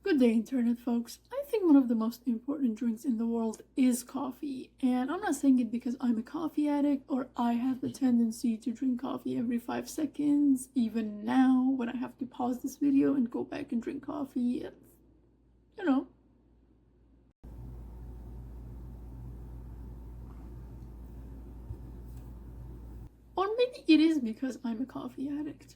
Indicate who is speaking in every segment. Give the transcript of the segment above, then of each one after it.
Speaker 1: Good day, internet folks. I think one of the most important drinks in the world is coffee, and I'm not saying it because I'm a coffee addict or I have the tendency to drink coffee every 5 seconds, even now when I have to pause this video and go back and drink coffee. You know. Or maybe it is because I'm a coffee addict.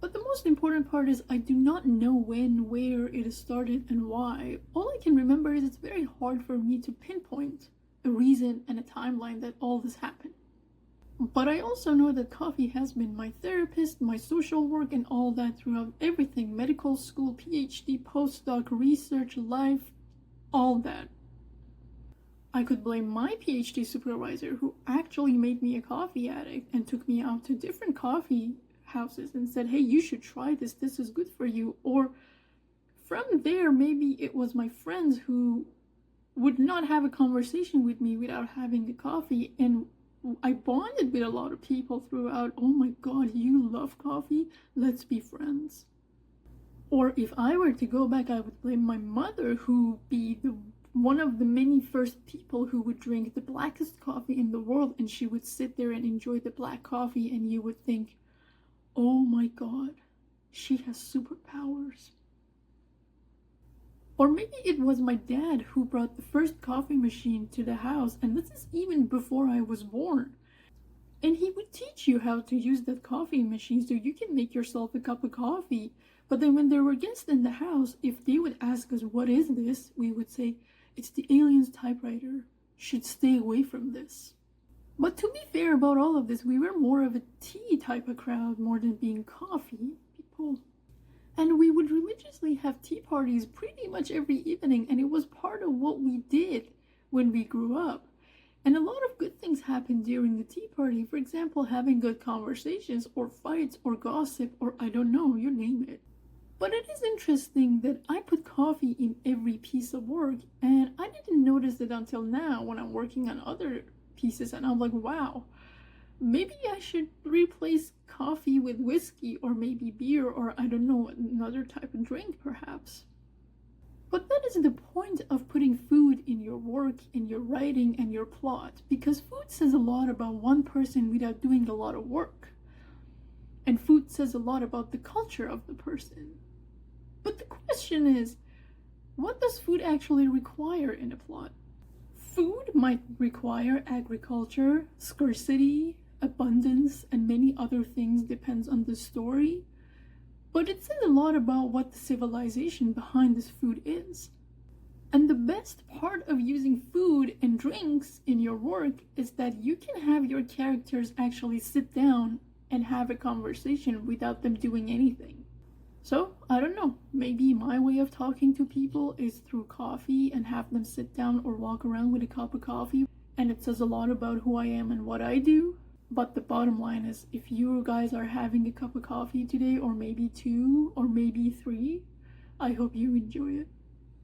Speaker 1: But the most important part is I do not know when, where it started, and why. All I can remember is it's very hard for me to pinpoint a reason and a timeline that all this happened. But I also know that coffee has been my therapist, my social work, and all that throughout everything: medical school, PhD, postdoc, research, life, all that. I could blame my PhD supervisor, who actually made me a coffee addict and took me out to different coffee houses and said, hey, you should try this is good for you. Or from there, maybe it was my friends who would not have a conversation with me without having a coffee, and I bonded with a lot of people throughout. Oh my god, you love coffee, let's be friends. Or if I were to go back, I would blame my mother, who be one of the many first people who would drink the blackest coffee in the world, and she would sit there and enjoy the black coffee, and you would think, oh my god, she has superpowers. Or maybe it was my dad who brought the first coffee machine to the house, and this is even before I was born. And he would teach you how to use that coffee machine so you can make yourself a cup of coffee. But then when there were guests in the house, if they would ask us, what is this? We would say, it's the alien's typewriter. Should stay away from this. But to be fair about all of this, we were more of a tea type of crowd more than being coffee people. And we would religiously have tea parties pretty much every evening, and it was part of what we did when we grew up. And a lot of good things happened during the tea party. For example, having good conversations or fights or gossip or I don't know, you name it. But it is interesting that I put coffee in every piece of work, and I didn't notice it until now when I'm working on other pieces, and I'm like, wow, maybe I should replace coffee with whiskey or maybe beer or I don't know, another type of drink perhaps. But that is the point of putting food in your work, in your writing, and your plot, because food says a lot about one person without doing a lot of work. And food says a lot about the culture of the person. But the question is, what does food actually require in a plot? Food might require agriculture, scarcity, abundance, and many other things, depends on the story. But it says a lot about what the civilization behind this food is. And the best part of using food and drinks in your work is that you can have your characters actually sit down and have a conversation without them doing anything. So, I don't know, maybe my way of talking to people is through coffee and have them sit down or walk around with a cup of coffee, and it says a lot about who I am and what I do. But the bottom line is, if you guys are having a cup of coffee today, or maybe 2, or maybe 3, I hope you enjoy it.